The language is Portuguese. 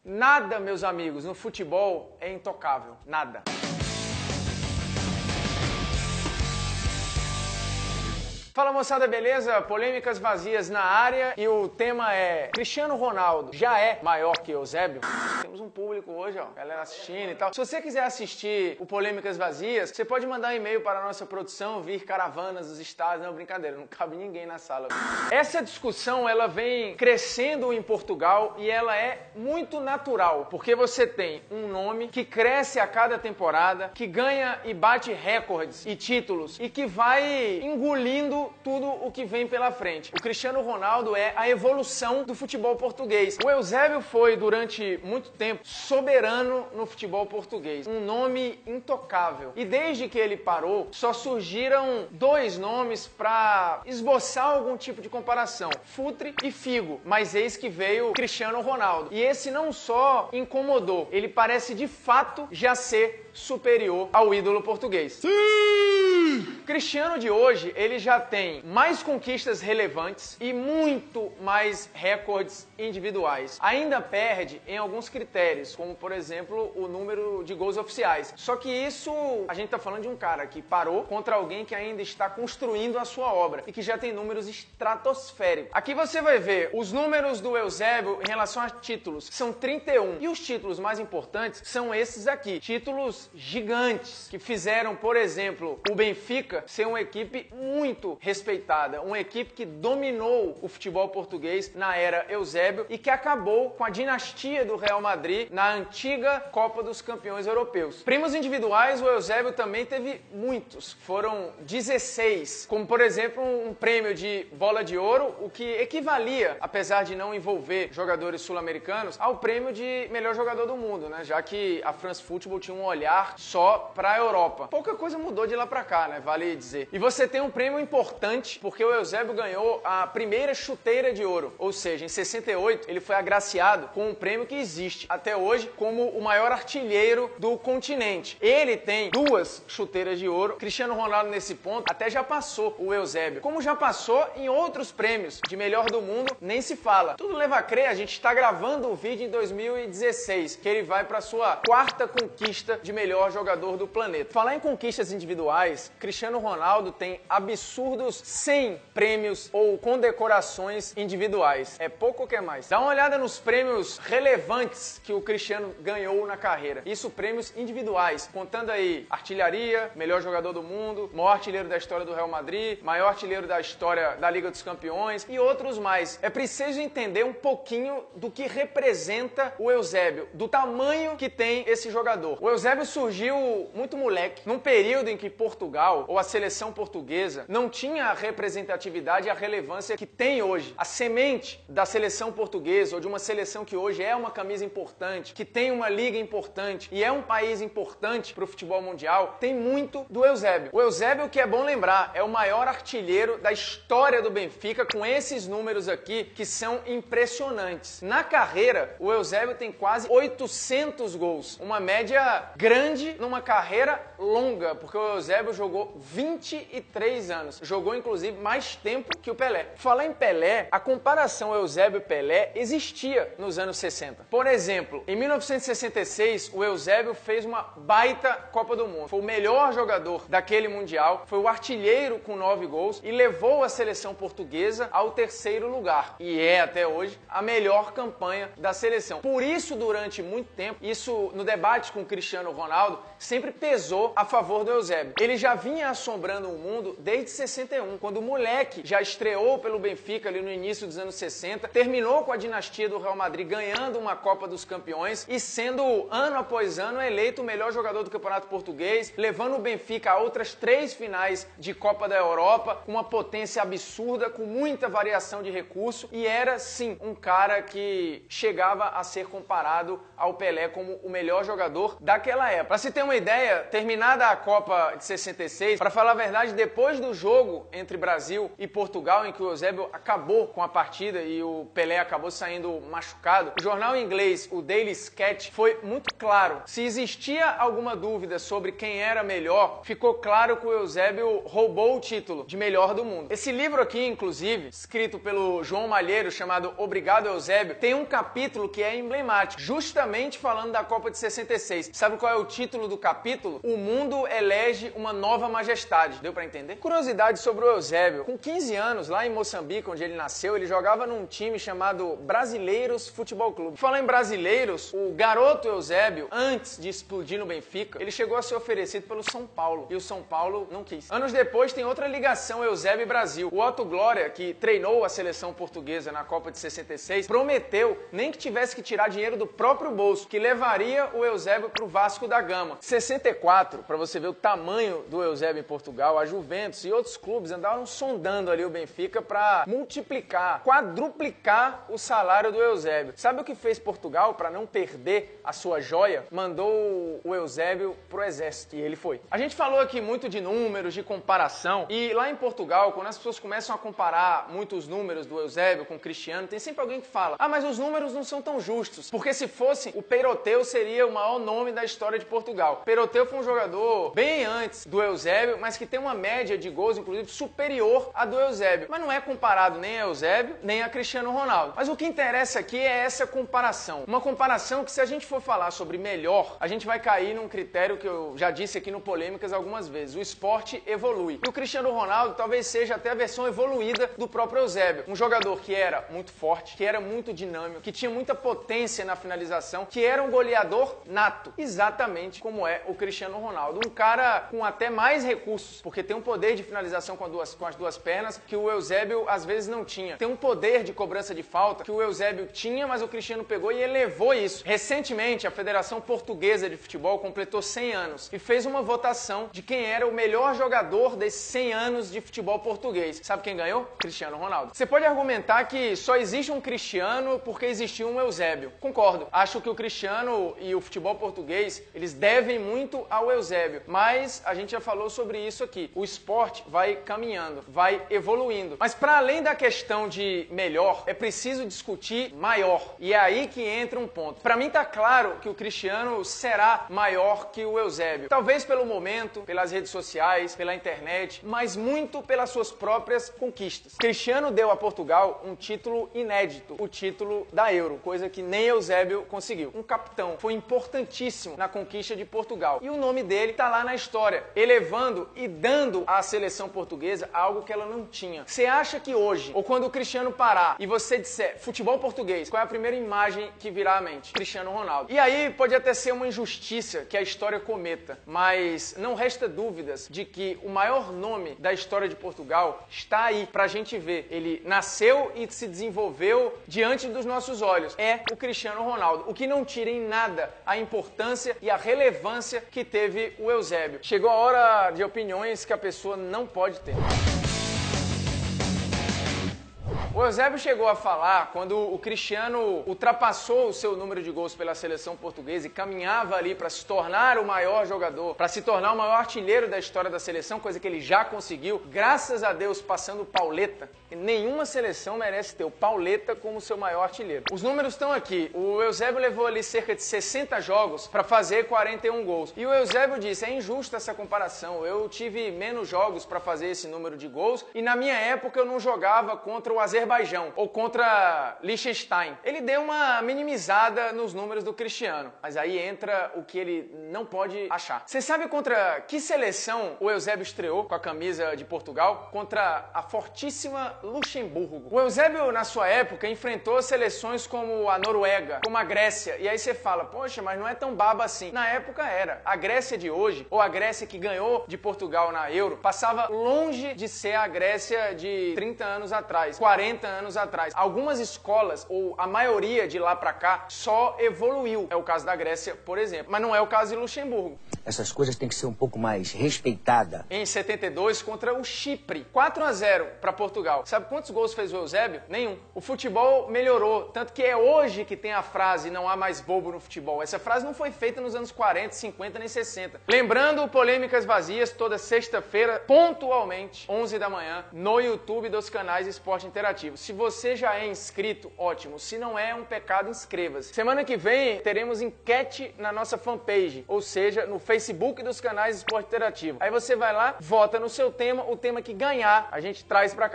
Nada, meus amigos, no futebol é intocável. Nada. Fala moçada, beleza? Polêmicas vazias na área e o tema é: Cristiano Ronaldo já é maior que Eusébio? Temos um público hoje, ó, galera assistindo e tal. Se você quiser assistir o Polêmicas Vazias, você pode mandar um e-mail para a nossa produção, vir caravanas dos estados. Não, brincadeira, não cabe ninguém na sala. Essa discussão, ela vem crescendo em Portugal e ela é muito natural, porque você tem um nome que cresce a cada temporada, que ganha e bate recordes e títulos e que vai engolindo tudo o que vem pela frente. O Cristiano Ronaldo é a evolução do futebol português. O Eusébio foi, durante muito tempo, soberano no futebol português. Um nome intocável. E desde que ele parou, só surgiram dois nomes para esboçar algum tipo de comparação: Futre e Figo. Mas eis que veio Cristiano Ronaldo. E esse não só incomodou, ele parece de fato já ser superior ao ídolo português. Sim! Cristiano de hoje, ele já tem mais conquistas relevantes e muito mais recordes individuais. Ainda perde em alguns critérios, como por exemplo o número de gols oficiais. Só que isso, a gente tá falando de um cara que parou contra alguém que ainda está construindo a sua obra e que já tem números estratosféricos. Aqui você vai ver os números do Eusébio em relação a títulos. São 31. E os títulos mais importantes são esses aqui. Títulos gigantes que fizeram, por exemplo, o Benfica ser uma equipe muito respeitada, uma equipe que dominou o futebol português na era Eusébio e que acabou com a dinastia do Real Madrid na antiga Copa dos Campeões Europeus. Prêmios individuais, o Eusébio também teve muitos, foram 16, como por exemplo um prêmio de bola de ouro, o que equivalia, apesar de não envolver jogadores sul-americanos, ao prêmio de melhor jogador do mundo, né? Já que a France Football tinha um olhar só para a Europa. Pouca coisa mudou de lá para cá, né? Vale dizer. E você tem um prêmio importante, porque o Eusébio ganhou a primeira chuteira de ouro, ou seja, em 68 ele foi agraciado com um prêmio que existe até hoje como o maior artilheiro do continente. Ele tem 2 chuteiras de ouro. Cristiano Ronaldo nesse ponto até já passou o Eusébio, como já passou em outros prêmios de melhor do mundo, nem se fala. Tudo leva a crer, a gente está gravando o vídeo em 2016, que ele vai para sua 4ª conquista de melhor jogador do planeta. Falar em conquistas individuais, Cristiano Ronaldo tem absurdos 100 prêmios ou condecorações individuais. É pouco ou quer mais? Dá uma olhada nos prêmios relevantes que o Cristiano ganhou na carreira. Isso prêmios individuais, contando aí artilharia, melhor jogador do mundo, maior artilheiro da história do Real Madrid, maior artilheiro da história da Liga dos Campeões e outros mais. É preciso entender um pouquinho do que representa o Eusébio, do tamanho que tem esse jogador. O Eusébio surgiu muito moleque, num período em que Portugal, ou a seleção portuguesa, não tinha a representatividade e a relevância que tem hoje. A semente da seleção portuguesa, ou de uma seleção que hoje é uma camisa importante, que tem uma liga importante e é um país importante para o futebol mundial, tem muito do Eusébio. O Eusébio, que é bom lembrar, é o maior artilheiro da história do Benfica, com esses números aqui que são impressionantes. Na carreira, o Eusébio tem quase 800 gols, uma média grande numa carreira longa, porque o Eusébio jogou 23 anos. Jogou, inclusive, mais tempo que o Pelé. Falar em Pelé, a comparação Eusébio-Pelé existia nos anos 60. Por exemplo, em 1966, o Eusébio fez uma baita Copa do Mundo. Foi o melhor jogador daquele Mundial, foi o artilheiro com 9 gols e levou a seleção portuguesa ao 3º lugar. E é, até hoje, a melhor campanha da seleção. Por isso, durante muito tempo, isso no debate com o Cristiano Ronaldo, sempre pesou a favor do Eusébio. Ele já vinha assombrando o mundo desde 61, quando o moleque já estreou pelo Benfica ali no início dos anos 60, terminou com a dinastia do Real Madrid ganhando uma Copa dos Campeões e sendo, ano após ano, eleito o melhor jogador do Campeonato Português, levando o Benfica a outras 3 finais de Copa da Europa, com uma potência absurda, com muita variação de recurso, e era, sim, um cara que chegava a ser comparado ao Pelé como o melhor jogador daquela época. Para se ter uma ideia, terminada a Copa de 66, para falar a verdade, depois do jogo entre Brasil e Portugal, em que o Eusébio acabou com a partida e o Pelé acabou saindo machucado, o jornal inglês, o Daily Sketch, foi muito claro. Se existia alguma dúvida sobre quem era melhor, ficou claro que o Eusébio roubou o título de melhor do mundo. Esse livro aqui, inclusive, escrito pelo João Malheiro, chamado Obrigado Eusébio, tem um capítulo que é emblemático, justamente falando da Copa de 66. Sabe qual é o título do capítulo? O mundo elege uma nova majestade. Deu pra entender? Curiosidade sobre o Eusébio. Com 15 anos, lá em Moçambique, onde ele nasceu, ele jogava num time chamado Brasileiros Futebol Clube. Falar em brasileiros, o garoto Eusébio, antes de explodir no Benfica, ele chegou a ser oferecido pelo São Paulo. E o São Paulo não quis. Anos depois, tem outra ligação Eusébio e Brasil. O Otto Glória, que treinou a seleção portuguesa na Copa de 66, prometeu, nem que tivesse que tirar dinheiro do próprio bolso, que levaria o Eusébio pro Vasco da Gama. 64, para você ver o tamanho do Eusébio em Portugal, a Juventus e outros clubes andaram sondando ali o Benfica para multiplicar, quadruplicar o salário do Eusébio. Sabe o que fez Portugal para não perder a sua joia? Mandou o Eusébio pro exército e ele foi. A gente falou aqui muito de números, de comparação, e lá em Portugal, quando as pessoas começam a comparar muitos números do Eusébio com o Cristiano, tem sempre alguém que fala: ah, mas os números não são tão justos, porque se fosse, o Peiroteu seria o maior nome da história de Portugal. Peiroteu foi um jogador bem antes do Eusébio, mas que tem uma média de gols, inclusive, superior à do Eusébio. Mas não é comparado nem a Eusébio, nem a Cristiano Ronaldo. Mas o que interessa aqui é essa comparação. Uma comparação que, se a gente for falar sobre melhor, a gente vai cair num critério que eu já disse aqui no Polêmicas algumas vezes. O esporte evolui. E o Cristiano Ronaldo talvez seja até a versão evoluída do próprio Eusébio. Um jogador que era muito forte, que era muito dinâmico, que tinha muita potência na finalização, que era um goleador nato. Exatamente como é o Cristiano Ronaldo. Um cara com até mais recursos, porque tem um poder de finalização com as duas pernas que o Eusébio às vezes não tinha. Tem um poder de cobrança de falta que o Eusébio tinha, mas o Cristiano pegou e elevou isso. Recentemente, a Federação Portuguesa de Futebol completou 100 anos e fez uma votação de quem era o melhor jogador desses 100 anos de futebol português. Sabe quem ganhou? Cristiano Ronaldo. Você pode argumentar que só existe um Cristiano porque existiu um Eusébio. Concordo. Acho que o Cristiano e o futebol português, eles devem muito ao Eusébio. Mas a gente já falou sobre isso aqui. O esporte vai caminhando, vai evoluindo. Mas para além da questão de melhor, é preciso discutir maior. E é aí que entra um ponto. Para mim tá claro que o Cristiano será maior que o Eusébio. Talvez pelo momento, pelas redes sociais, pela internet, mas muito pelas suas próprias conquistas. Cristiano deu a Portugal um título inédito, o título da Euro, coisa que nem Eusébio conseguiu. Um capitão, foi importantíssimo na conquista de Portugal. E o nome dele tá lá na história, elevando e dando à seleção portuguesa algo que ela não tinha. Você acha que hoje, ou quando o Cristiano parar e você disser futebol português, qual é a primeira imagem que virá à mente? Cristiano Ronaldo. E aí pode até ser uma injustiça que a história cometa, mas não resta dúvidas de que o maior nome da história de Portugal está aí pra gente ver. Ele nasceu e se desenvolveu diante dos nossos olhos. É o Cristiano Ronaldo, o que não tira em nada a importância e a relevância que teve o Eusébio. Chegou a hora de opiniões que a pessoa não pode ter. O Eusébio chegou a falar, quando o Cristiano ultrapassou o seu número de gols pela seleção portuguesa e caminhava ali para se tornar o maior jogador, para se tornar o maior artilheiro da história da seleção, coisa que ele já conseguiu, graças a Deus passando o Pauleta. E nenhuma seleção merece ter o Pauleta como seu maior artilheiro. Os números estão aqui. O Eusébio levou ali cerca de 60 jogos para fazer 41 gols. E o Eusébio disse, é injusta essa comparação, eu tive menos jogos para fazer esse número de gols e na minha época eu não jogava contra o Azerbaijão ou contra Liechtenstein. Ele deu uma minimizada nos números do Cristiano, mas aí entra o que ele não pode achar. Você sabe contra que seleção o Eusébio estreou com a camisa de Portugal? Contra a fortíssima Luxemburgo. O Eusébio, na sua época, enfrentou seleções como a Noruega, como a Grécia, e aí você fala, poxa, mas não é tão baba assim. Na época era. A Grécia de hoje, ou a Grécia que ganhou de Portugal na Euro, passava longe de ser a Grécia de 30 anos atrás, 40 40 anos atrás. Algumas escolas, ou a maioria de lá pra cá, só evoluiu. É o caso da Grécia, por exemplo. Mas não é o caso de Luxemburgo. Essas coisas têm que ser um pouco mais respeitada. Em 72, contra o Chipre. 4-0 para Portugal. Sabe quantos gols fez o Eusébio? Nenhum. O futebol melhorou. Tanto que é hoje que tem a frase não há mais bobo no futebol. Essa frase não foi feita nos anos 40, 50 nem 60. Lembrando, Polêmicas Vazias, toda sexta-feira, pontualmente, 11 da manhã, no YouTube dos canais Esporte Interativo. Se você já é inscrito, ótimo. Se não é um pecado, inscreva-se. Semana que vem teremos enquete na nossa fanpage, ou seja, no Facebook dos canais Esporte Interativo. Aí você vai lá, vota no seu tema, o tema que ganhar, a gente traz pra cá.